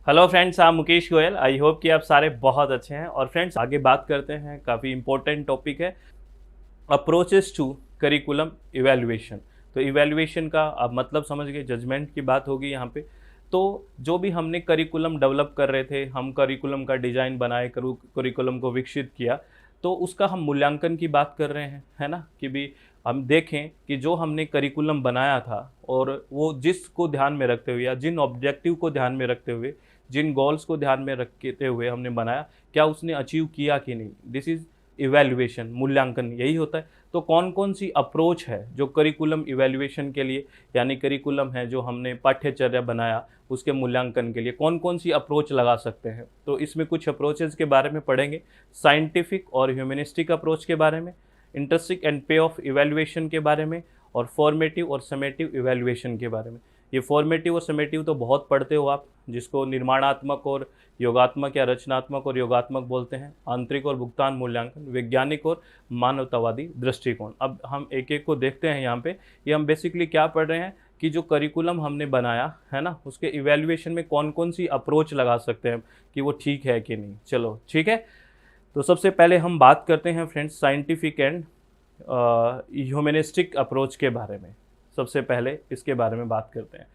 Hello friends, आप Mukesh Goyal. I hope कि आप सारे बहुत अच्छे हैं। और फ्रेंड्स, आगे बात करते हैं, काफ़ी इंपॉर्टेंट टॉपिक है, अप्रोचेस टू करिकुलम इवैल्यूएशन। तो इवैल्यूएशन का आप मतलब समझ गए, जजमेंट की बात होगी यहाँ पे। तो जो भी हमने करिकुलम डेवलप कर रहे थे, हम करिकुलम का डिज़ाइन बनाए, करिकुलम को विकसित किया, तो उसका हम मूल्यांकन की बात कर रहे हैं, है ना। कि भी हम देखें कि जो हमने करिकुलम बनाया था और वो जिसको ध्यान में रखते हुए या जिन ऑब्जेक्टिव को ध्यान में रखते हुए, जिन गोल्स को ध्यान में रखते हुए हमने बनाया, क्या उसने अचीव किया कि नहीं। दिस इज़ इवैल्यूएशन, मूल्यांकन यही होता है। तो कौन कौन सी अप्रोच है जो करिकुलम इवैल्यूएशन के लिए, यानी करिकुलम है जो हमने पाठ्यचर्या बनाया उसके मूल्यांकन के लिए कौन कौन सी अप्रोच लगा सकते हैं। तो इसमें कुछ अप्रोचेस के बारे में पढ़ेंगे, साइंटिफिक और ह्यूमनिस्टिक अप्रोच के बारे में, इंटरेस्टिंग एंड पे ऑफ इवैल्यूएशन के बारे में, और फॉर्मेटिव और समेटिव इवैल्यूएशन के बारे में। ये फॉर्मेटिव और समेटिव तो बहुत पढ़ते हो आप, जिसको निर्माणात्मक और योगात्मक या रचनात्मक और योगात्मक बोलते हैं, आंतरिक और भुगतान मूल्यांकन, वैज्ञानिक और मानवतावादी दृष्टिकोण। अब हम एक एक को देखते हैं यहाँ पे। ये हम बेसिकली क्या पढ़ रहे हैं कि जो करिकुलम हमने बनाया है ना, उसके इवैल्यूएशन में कौन कौन सी अप्रोच लगा सकते हैं कि वो ठीक है कि नहीं। चलो ठीक है। तो सबसे पहले हम बात करते हैं friends scientific and humanistic approach के बारे में। सबसे पहले इसके बारे में बात करते हैं।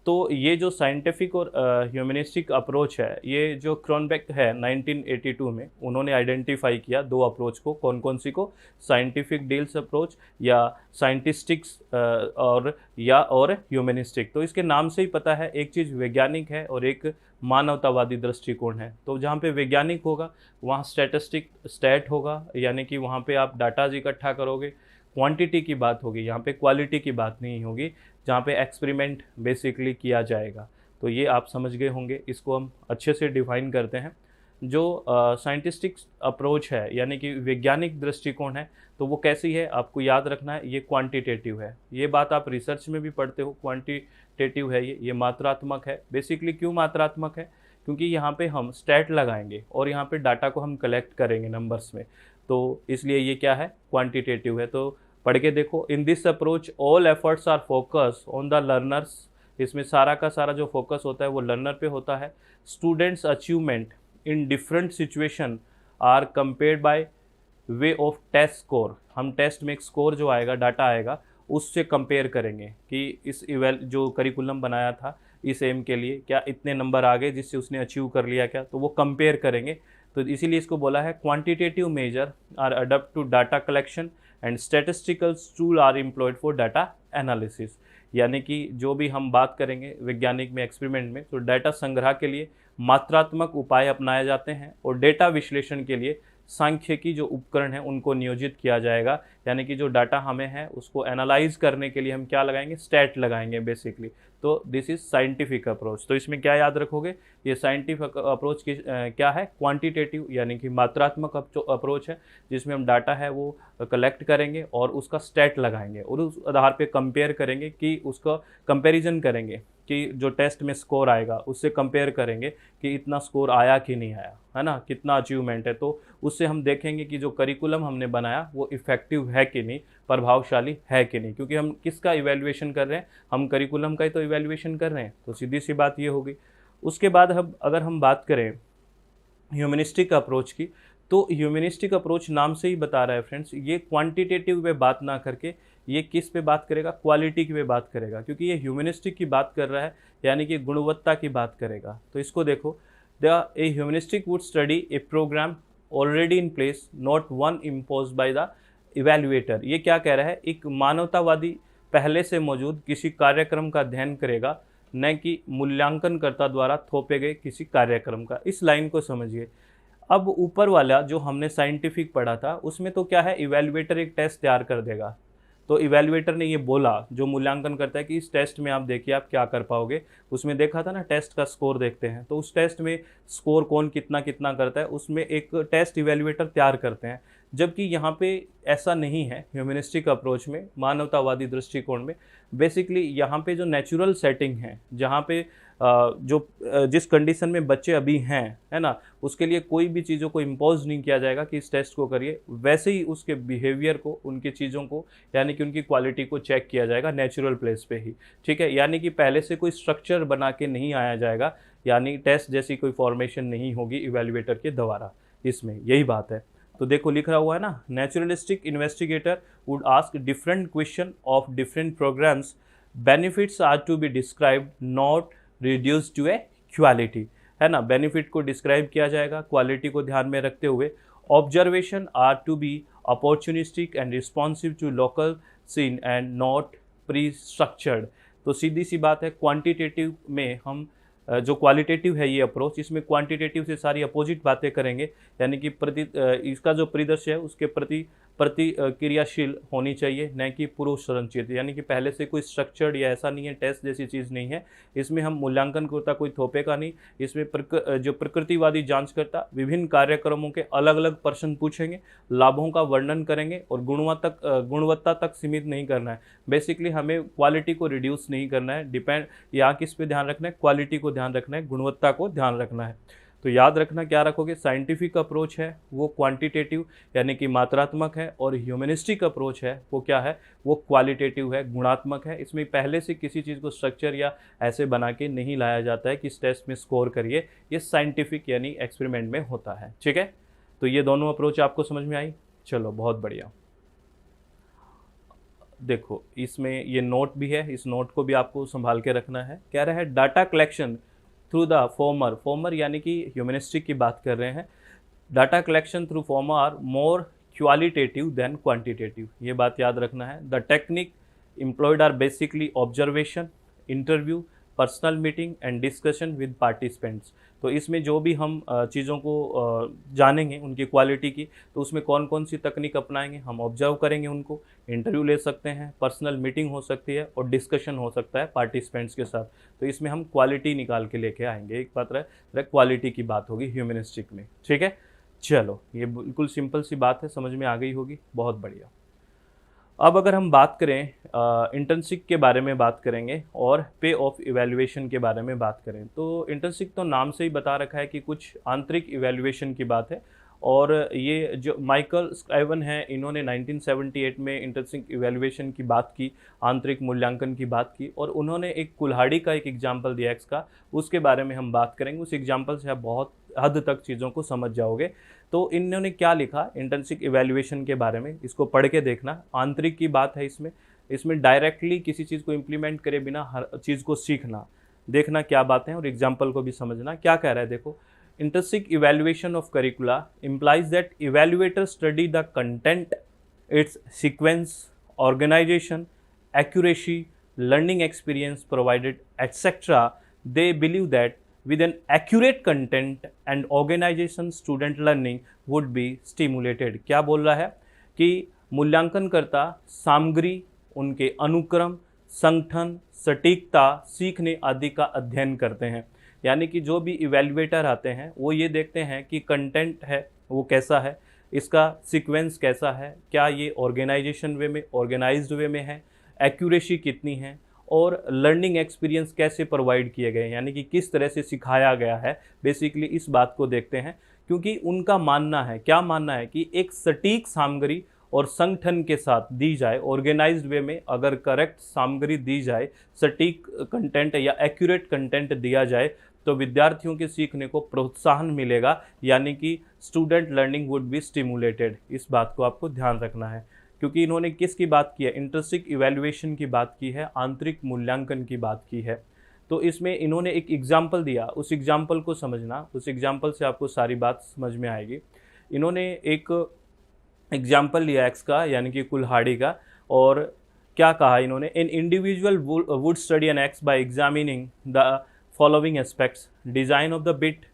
तो ये जो साइंटिफिक और ह्यूमनिस्टिक अप्रोच है, ये जो क्रॉनबेक है 1982 में उन्होंने आइडेंटिफाई किया दो अप्रोच को। कौन कौन सी को? साइंटिफिक डील्स अप्रोच या साइंटिस्टिक्स और ह्यूमनिस्टिक। तो इसके नाम से ही पता है, एक चीज़ वैज्ञानिक है और एक मानवतावादी दृष्टिकोण है। तो जहाँ पे वैज्ञानिक होगा वहाँ स्टैट होगा, यानी कि वहाँ पे आप डाटाज इकट्ठा करोगे, क्वांटिटी की बात होगी, यहाँ पे क्वालिटी की बात नहीं होगी, जहाँ पे एक्सपेरिमेंट बेसिकली किया जाएगा। तो ये आप समझ गए होंगे। इसको हम अच्छे से डिफाइन करते हैं। जो साइंटिस्टिक अप्रोच है यानी कि वैज्ञानिक दृष्टिकोण है, तो वो कैसी है आपको याद रखना है, ये क्वांटिटेटिव है। ये बात आप रिसर्च में भी पढ़ते हो, क्वांटिटेटिव है ये मात्रात्मक है। बेसिकली क्यों मात्रात्मक है? क्योंकि यहाँ पे हम स्टैट लगाएंगे और यहाँ पे डाटा को हम कलेक्ट करेंगे नंबर्स में, तो इसलिए ये क्या है, क्वांटिटेटिव है। तो पढ़ के देखो, in this approach all efforts are focus on the learners. इसमें सारा का सारा जो फोकस होता है वो लर्नर पे होता है। Students achievement in different situation are compared by way of test score. हम टेस्ट में एक स्कोर जो आएगा, डाटा आएगा, उससे कंपेयर करेंगे कि इस जो करिकुलम बनाया था इस एम के लिए क्या इतने नंबर आ गए जिससे उसने अचीव कर लिया क्या, तो वो कंपेयर करेंगे। तो इसीलिए इसको बोला है quantitative measure are adapt to data collection and statistical tool are employed for data analysis. यानी कि जो भी हम बात करेंगे वैज्ञानिक में, एक्सपेरिमेंट में, तो डाटा संग्रह के लिए मात्रात्मक उपाय अपनाए जाते हैं और डेटा विश्लेषण के लिए सांख्यिकी जो उपकरण हैं उनको नियोजित किया जाएगा। यानी कि जो डाटा हमें है उसको एनालाइज करने के लिए हम क्या लगाएंगे, स्टैट लगाएंगे बेसिकली। तो दिस इज साइंटिफिक अप्रोच। तो इसमें क्या याद रखोगे, ये साइंटिफिक अप्रोच की क्या है, क्वांटिटेटिव यानी कि मात्रात्मक अप्रोच है, जिसमें हम डाटा है वो कलेक्ट करेंगे और उसका स्टैट लगाएंगे और उस आधार पे कंपेयर करेंगे कि उसका कंपैरिजन करेंगे कि जो टेस्ट में स्कोर आएगा उससे कंपेयर करेंगे कि इतना स्कोर आया कि नहीं आया, है ना, कितना अचीवमेंट है। तो उससे हम देखेंगे कि जो करिकुलम हमने बनाया वो इफ़ेक्टिव है कि नहीं, प्रभावशाली है कि नहीं। क्योंकि हम किसका इवैल्यूएशन कर रहे हैं, हम करिकुलम का ही तो इवैल्यूएशन कर रहे हैं। तो सीधी सी बात ये होगी। उसके बाद हम अगर हम बात करें ह्यूमनिस्टिक अप्रोच की, तो ह्यूमनिस्टिक अप्रोच नाम से ही बता रहा है फ्रेंड्स, ये क्वांटिटेटिव पे बात ना करके ये किस पे बात करेगा, क्वालिटी की पे बात करेगा। क्योंकि ये ह्यूमनिस्टिक की बात कर रहा है, यानी कि गुणवत्ता की बात करेगा। तो इसको देखो, a humanistic would study a program already in place, not one impose by the evaluator. ये क्या कह रहा है, एक मानवतावादी पहले से मौजूद किसी कार्यक्रम का अध्ययन करेगा, न कि मूल्यांकनकर्ता द्वारा थोपे गए किसी कार्यक्रम का। इस लाइन को समझिए। अब ऊपर वाला जो हमने साइंटिफिक पढ़ा था उसमें तो क्या है, इवैल्यूएटर एक टेस्ट तैयार कर देगा। तो इवैल्यूएटर ने ये बोला, जो मूल्यांकन करता है, कि इस टेस्ट में आप देखिए आप क्या कर पाओगे। उसमें देखा था ना, टेस्ट का स्कोर देखते हैं, तो उस टेस्ट में स्कोर कौन कितना कितना करता है, उसमें एक टेस्ट इवैल्यूएटर तैयार करते हैं। जबकि यहाँ पे ऐसा नहीं है। ह्यूमनिस्टिक अप्रोच में, मानवतावादी दृष्टिकोण में, बेसिकली यहाँ पे जो नेचुरल सेटिंग है, जहाँ पे जिस कंडीशन में बच्चे अभी हैं, है ना, उसके लिए कोई भी चीज़ों को इम्पोज नहीं किया जाएगा कि इस टेस्ट को करिए। वैसे ही उसके बिहेवियर को, उनकी चीज़ों को, यानी कि उनकी क्वालिटी को चेक किया जाएगा नेचुरल प्लेस पे ही। ठीक है, यानी कि पहले से कोई स्ट्रक्चर बना के नहीं आया जाएगा यानी टेस्ट जैसी कोई फॉर्मेशन नहीं होगी इवेल्युएटर के द्वारा, इसमें यही बात है। तो देखो लिखा हुआ है ना, naturalistic investigator would ask different question of different programs, benefits are to be described not reduce to a quality, है ना, बेनिफिट को डिस्क्राइब किया जाएगा क्वालिटी को ध्यान में रखते हुए। Observation are to be opportunistic and responsive to local scene and not pre structured. तो सीधी सी बात है, क्वांटिटेटिव में हम जो क्वालिटेटिव है ये अप्रोच, इसमें क्वांटिटेटिव से सारी अपोजिट बातें करेंगे, यानी कि इसका जो परिदृश्य है उसके प्रति क्रियाशील होनी चाहिए, न कि पूर्व संरचित, यानी कि पहले से कोई स्ट्रक्चर्ड या ऐसा नहीं है, टेस्ट जैसी चीज़ नहीं है। इसमें हम मूल्यांकन करता कोई थोपेगा नहीं, इसमें जो प्रकृतिवादी जांच करता विभिन्न कार्यक्रमों के अलग अलग प्रश्न पूछेंगे, लाभों का वर्णन करेंगे और गुणवत्ता तक सीमित नहीं करना है। बेसिकली हमें क्वालिटी को रिड्यूस नहीं करना है, डिपेंड यहाँ किस पे ध्यान रखना है, क्वालिटी को ध्यान रखना है, गुणवत्ता को ध्यान रखना है। तो याद रखना क्या रखोगे, साइंटिफिक अप्रोच है वो क्वांटिटेटिव यानी कि मात्रात्मक है, और ह्यूमनिस्टिक अप्रोच है वो क्या है, वो क्वालिटेटिव है, गुणात्मक है। इसमें पहले से किसी चीज़ को स्ट्रक्चर या ऐसे बना के नहीं लाया जाता है कि इस टेस्ट में स्कोर करिए, ये साइंटिफिक यानी एक्सपेरिमेंट में होता है। ठीक है, तो ये दोनों अप्रोच आपको समझ में आई, चलो बहुत बढ़िया। देखो इसमें ये नोट भी है, इस नोट को भी आपको संभाल के रखना है। कह रहा है data collection through the former यानी कि ह्यूमनिस्टिक की बात कर रहे हैं, data collection through former are more qualitative than quantitative, ये बात याद रखना है। The technique employed are basically observation, interview, personal meeting and discussion with participants. तो इसमें जो भी हम चीज़ों को जानेंगे उनकी क्वालिटी की, तो उसमें कौन कौन सी तकनीक अपनाएंगे, हम ऑब्जर्व करेंगे उनको, इंटरव्यू ले सकते हैं, पर्सनल मीटिंग हो सकती है और डिस्कशन हो सकता है पार्टिसिपेंट्स के साथ। तो इसमें हम क्वालिटी निकाल के लेके आएंगे, एक बात रहे क्वालिटी की बात होगी ह्यूमनिस्टिक में। ठीक है, चलो ये बिल्कुल सिंपल सी बात है, समझ में आ गई होगी, बहुत बढ़िया। अब अगर हम बात करें इंटर्नशिप के बारे में बात करेंगे और पे ऑफ इवैल्यूएशन के बारे में बात करें, तो इंटर्नशिप तो नाम से ही बता रखा है कि कुछ आंतरिक इवैल्यूएशन की बात है। और ये जो माइकल स्क्राइवन है, इन्होंने 1978 में इंटर्नशिप इवैल्यूएशन की बात की, आंतरिक मूल्यांकन की बात की, और उन्होंने एक कुल्हाड़ी का एक एग्जाम्पल दिया एक्स का, उसके बारे में हम बात करेंगे। उस एग्जाम्पल से आप बहुत हद तक चीज़ों को समझ जाओगे। तो इन्होंने क्या लिखा इंटर्नशिप इवैल्यूएशन के बारे में, इसको पढ़ के देखना। आंतरिक की बात है इसमें डायरेक्टली किसी चीज़ को इम्प्लीमेंट करे बिना हर चीज़ को सीखना, देखना क्या बातें हैं और एग्जाम्पल को भी समझना। क्या कह रहा है देखो, intrinsic evaluation of curricula implies that evaluators study the content, its sequence, organization, accuracy, learning experience provided, etc. They believe that with an accurate content and organization, student learning would be stimulated. क्या बोल रहा है कि मूल्यांकनकर्ता सामग्री, उनके अनुक्रम, संगठन, सटीकता, सीखने आदि का अध्ययन करते हैं। यानी कि जो भी इवैल्यूएटर आते हैं वो ये देखते हैं कि कंटेंट है वो कैसा है, इसका सीक्वेंस कैसा है, क्या ये ऑर्गेनाइजेशन वे में, ऑर्गेनाइज्ड वे में है, एक्यूरेसी कितनी है, और लर्निंग एक्सपीरियंस कैसे प्रोवाइड किए गए हैं, यानी कि किस तरह से सिखाया गया है। बेसिकली इस बात को देखते हैं, क्योंकि उनका मानना है, क्या मानना है कि एक सटीक सामग्री और संगठन के साथ दी जाए, ऑर्गेनाइज्ड वे में अगर करेक्ट सामग्री दी जाए, सटीक कंटेंट या एक्यूरेट कंटेंट दिया जाए, तो विद्यार्थियों के सीखने को प्रोत्साहन मिलेगा, यानी कि student learning would be stimulated. इस बात को आपको ध्यान रखना है, क्योंकि इन्होंने किसकी बात की है, इंट्रिंसिक इवैल्यूएशन की बात की है, आंतरिक मूल्यांकन की बात की है। तो इसमें इन्होंने एक एग्जाम्पल दिया, उस एग्जाम्पल को समझना, उस एग्जाम्पल से आपको सारी बात समझ में आएगी। इन्होंने एक एग्जाम्पल लिया एक्स का, यानी कि कुल्हाड़ी का, और क्या कहा इन्होंने, an individual would study an X by examining the following aspects: design of the bit,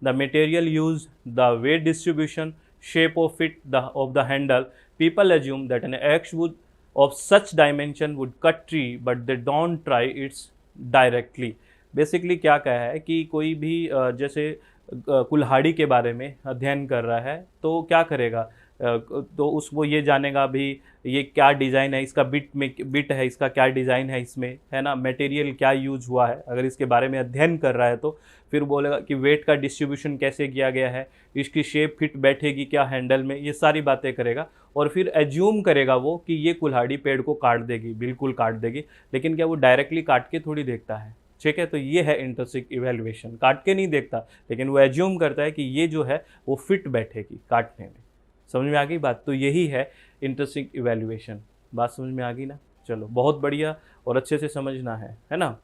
the material used, the weight distribution, shape of it of the handle. People assume that an axe would of such dimension would cut tree, but they don't try it directly. Basically क्या कहा है कि कोई भी जैसे कुल्हाड़ी के बारे में अध्ययन कर रहा है तो क्या करेगा, तो वो ये जानेगा भी ये क्या डिज़ाइन है, इसका बिट है, इसका क्या डिज़ाइन है इसमें, है ना, मटेरियल क्या यूज हुआ है, अगर इसके बारे में अध्ययन कर रहा है तो फिर बोलेगा कि वेट का डिस्ट्रीब्यूशन कैसे किया गया है, इसकी शेप फिट बैठेगी क्या हैंडल में, ये सारी बातें करेगा। और फिर एज्यूम करेगा वो कि ये कुल्हाड़ी पेड़ को काट देगी, बिल्कुल काट देगी, लेकिन क्या वो डायरेक्टली काट के थोड़ी देखता है, ठीक है। तो ये है इंट्रिंसिक इवैल्यूएशन, काट के नहीं देखता लेकिन वो एज्यूम करता है कि ये जो है वो फिट बैठेगी काटने में। समझ में आ गई बात? तो यही है इंट्रिंसिक इवैल्यूएशन। बात समझ में आ गई ना? चलो बहुत बढ़िया, और अच्छे से समझना है ना।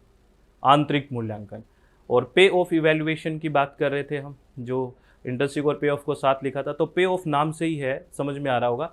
आंतरिक मूल्यांकन और पे ऑफ इवैल्यूएशन की बात कर रहे थे हम, जो इंट्रिंसिक और पे ऑफ को साथ लिखा था। तो पे ऑफ नाम से ही है, समझ में आ रहा होगा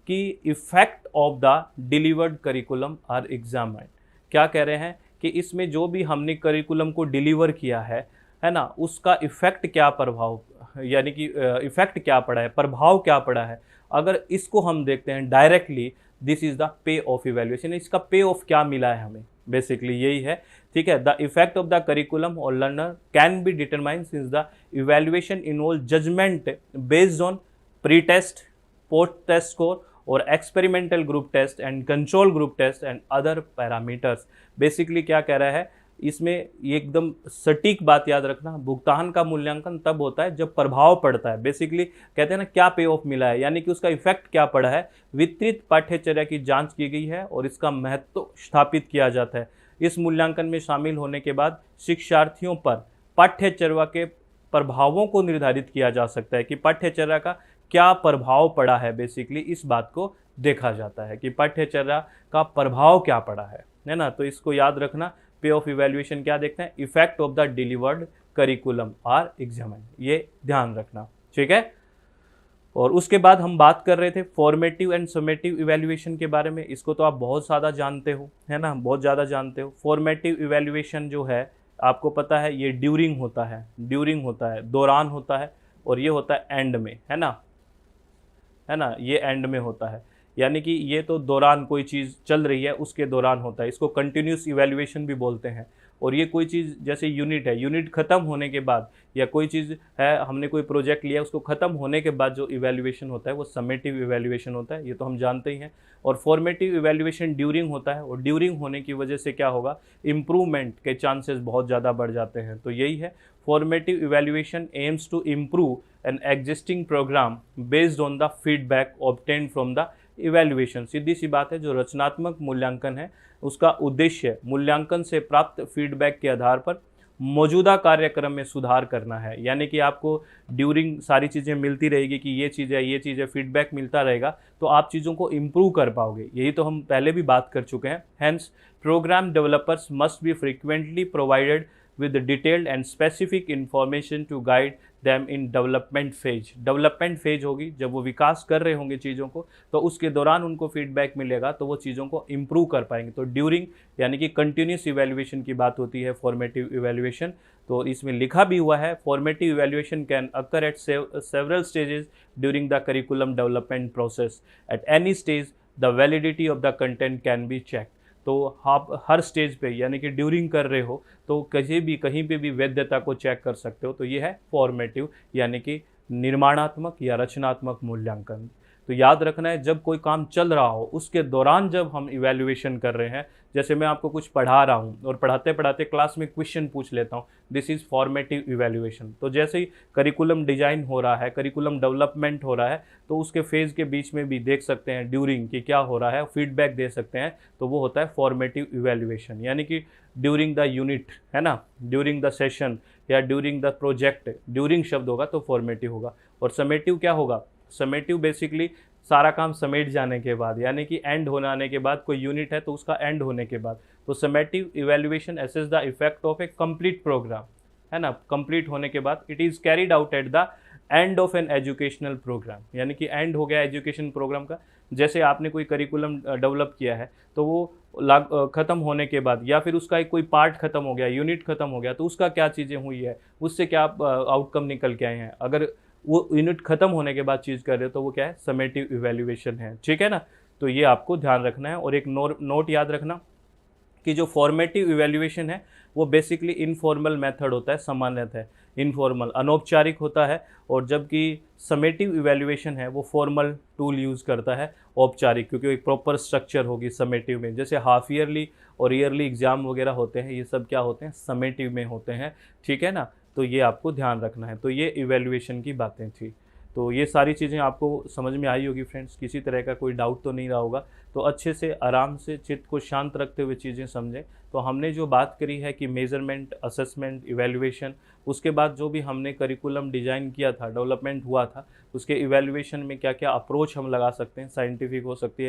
कि effect of the delivered curriculum are examined. क्या कह रहे हैं कि इसमें जो भी हमने करिकुलम को डिलीवर किया है ना, उसका इफेक्ट क्या प्रभाव, यानी कि इफेक्ट क्या पड़ा है, प्रभाव क्या पड़ा है। अगर इसको हम देखते हैं directly, this is the pay of evaluation. इसका पे ऑफ क्या मिला है हमें, बेसिकली यही है। ठीक है, the effect of the curriculum और learner can be determined since the evaluation involve judgement based on pre test, post test score और experimental group test and control group test and other parameters. Basically क्या कह रहा है इसमें, ये एकदम सटीक बात याद रखना, भुगतान का मूल्यांकन तब होता है जब प्रभाव पड़ता है। बेसिकली कहते हैं ना क्या पे ऑफ मिला है, यानी कि उसका इफेक्ट क्या पड़ा है। वितरित पाठ्यचर्या की जांच की गई है और इसका महत्व स्थापित किया जाता है। इस मूल्यांकन में शामिल होने के बाद शिक्षार्थियों पर पाठ्यचर्या के प्रभावों को निर्धारित किया जा सकता है कि पाठ्यचर्या का क्या प्रभाव पड़ा है। बेसिकली इस बात को देखा जाता है कि पाठ्यचर्या का प्रभाव क्या पड़ा है ना। तो इसको याद रखना, पे ऑफ इवैल्यूएशन क्या देखते हैं, effect of the delivered curriculum are examined, ये ध्यान रखना, ठीक है। और उसके बाद हम बात कर रहे थे फॉर्मेटिव एंड समेटिव इवैल्यूएशन के बारे में। इसको तो आप बहुत ज़्यादा जानते हो, है ना, बहुत ज़्यादा जानते हो। फॉर्मेटिव इवैल्यूएशन जो है आपको पता है ये ड्यूरिंग होता है, दौरान होता है, और ये होता है एंड में, है ना, ये एंड में होता है। यानी कि ये तो दौरान कोई चीज़ चल रही है उसके दौरान होता है, इसको कंटिन्यूस इवैल्यूएशन भी बोलते हैं। और ये कोई चीज़ जैसे यूनिट है, यूनिट ख़त्म होने के बाद, या कोई चीज़ है हमने कोई प्रोजेक्ट लिया उसको ख़त्म होने के बाद जो इवैल्यूएशन होता है वो समेटिव इवैल्यूएशन होता है, ये तो हम जानते ही हैं। और फॉर्मेटिव इवैल्यूएशन ड्यूरिंग होता है, और ड्यूरिंग होने की वजह से क्या होगा, इम्प्रूवमेंट के चांसेस बहुत ज़्यादा बढ़ जाते हैं। तो यही है, formative evaluation aims to improve an existing program based on the feedback obtained from the evaluation. सीधी सी बात है, जो रचनात्मक मूल्यांकन है उसका उद्देश्य मूल्यांकन से प्राप्त फीडबैक के आधार पर मौजूदा कार्यक्रम में सुधार करना है। यानी कि आपको ड्यूरिंग सारी चीज़ें मिलती रहेगी कि ये चीज़ है, फीडबैक मिलता रहेगा, तो आप चीज़ों को इम्प्रूव कर पाओगे। यही तो हम पहले भी बात कर चुके हैं। Hence program developers must be frequently provided with detailed and specific information to guide them in development phase। Development phase होगी जब वो विकास कर रहे होंगे चीज़ों को, तो उसके दौरान उनको फीडबैक मिलेगा तो वो चीज़ों को इम्प्रूव कर पाएंगे। तो ड्यूरिंग यानी कि कंटिन्यूस इवैल्यूएशन की बात होती है फॉर्मेटिव इवैल्यूएशन। तो इसमें लिखा भी हुआ है, formative evaluation can occur at several stages during the curriculum development process. At any stage the validity of the content can be check. तो आप हर स्टेज पे यानी कि ड्यूरिंग कर रहे हो तो कहीं पे भी वैधता को चेक कर सकते हो। तो ये है फॉर्मेटिव यानी कि निर्माणात्मक या रचनात्मक मूल्यांकन। तो याद रखना है, जब कोई काम चल रहा हो उसके दौरान जब हम इवैल्यूएशन कर रहे हैं, जैसे मैं आपको कुछ पढ़ा रहा हूँ और पढ़ाते पढ़ाते क्लास में क्वेश्चन पूछ लेता हूँ, दिस इज़ फॉर्मेटिव इवैल्यूएशन। तो जैसे ही करिकुलम डिजाइन हो रहा है, करिकुलम डेवलपमेंट हो रहा है, तो उसके फेज़ के बीच में भी देख सकते हैं ड्यूरिंग कि क्या हो रहा है, फीडबैक दे सकते हैं, तो वो होता है फॉर्मेटिव इवैल्यूएशन। यानी कि ड्यूरिंग द यूनिट, है ना, ड्यूरिंग द सेशन या ड्यूरिंग द प्रोजेक्ट, ड्यूरिंग शब्द होगा तो फॉर्मेटिव होगा। और समेटिव क्या होगा, समेटिव बेसिकली सारा काम समेट जाने के बाद, यानी कि एंड होने आने के बाद, कोई यूनिट है तो उसका एंड होने के बाद। तो summative evaluation assess the effect of a complete program, है ना, कंप्लीट होने के बाद। It is carried out at the end of an educational program, यानी कि एंड हो गया एजुकेशन प्रोग्राम का। जैसे आपने कोई करिकुलम डेवलप किया है तो वो ख़त्म होने के बाद, या फिर उसका एक कोई पार्ट ख़त्म हो गया, यूनिट ख़त्म हो गया, तो उसका क्या चीज़ें हुई है, उससे क्या आउटकम निकल के आए हैं। अगर वो यूनिट ख़त्म होने के बाद चीज़ कर रहे हो तो वो क्या है, समेटिव इवैल्यूएशन है, ठीक है ना। तो ये आपको ध्यान रखना है। और एक नोट याद रखना कि जो फॉर्मेटिव इवैल्यूएशन है वो बेसिकली इनफॉर्मल मेथड होता है, सामान्यतः इनफॉर्मल अनौपचारिक होता है, और जबकि समेटिव इवैल्यूएशन है वो फॉर्मल टूल यूज़ करता है, औपचारिक, क्योंकि एक प्रॉपर स्ट्रक्चर होगी समेटिव में। जैसे हाफ ईयरली और ईयरली एग्जाम वगैरह होते हैं, ये सब क्या होते हैं, समेटिव में होते हैं, ठीक है ना। तो ये आपको ध्यान रखना है। तो ये इवैल्यूएशन की बातें थी। तो ये सारी चीज़ें आपको समझ में आई होगी फ्रेंड्स, किसी तरह का कोई डाउट तो नहीं रहा होगा। तो अच्छे से आराम से चित्त को शांत रखते हुए चीज़ें समझें। तो हमने जो बात करी है कि मेज़रमेंट, असेसमेंट, इवैल्यूएशन, उसके बाद जो भी हमने करिकुलम डिज़ाइन किया था, डेवलपमेंट हुआ था, उसके इवैल्यूएशन में क्या-क्या अप्रोच हम लगा सकते हैं, साइंटिफिक हो सकती है,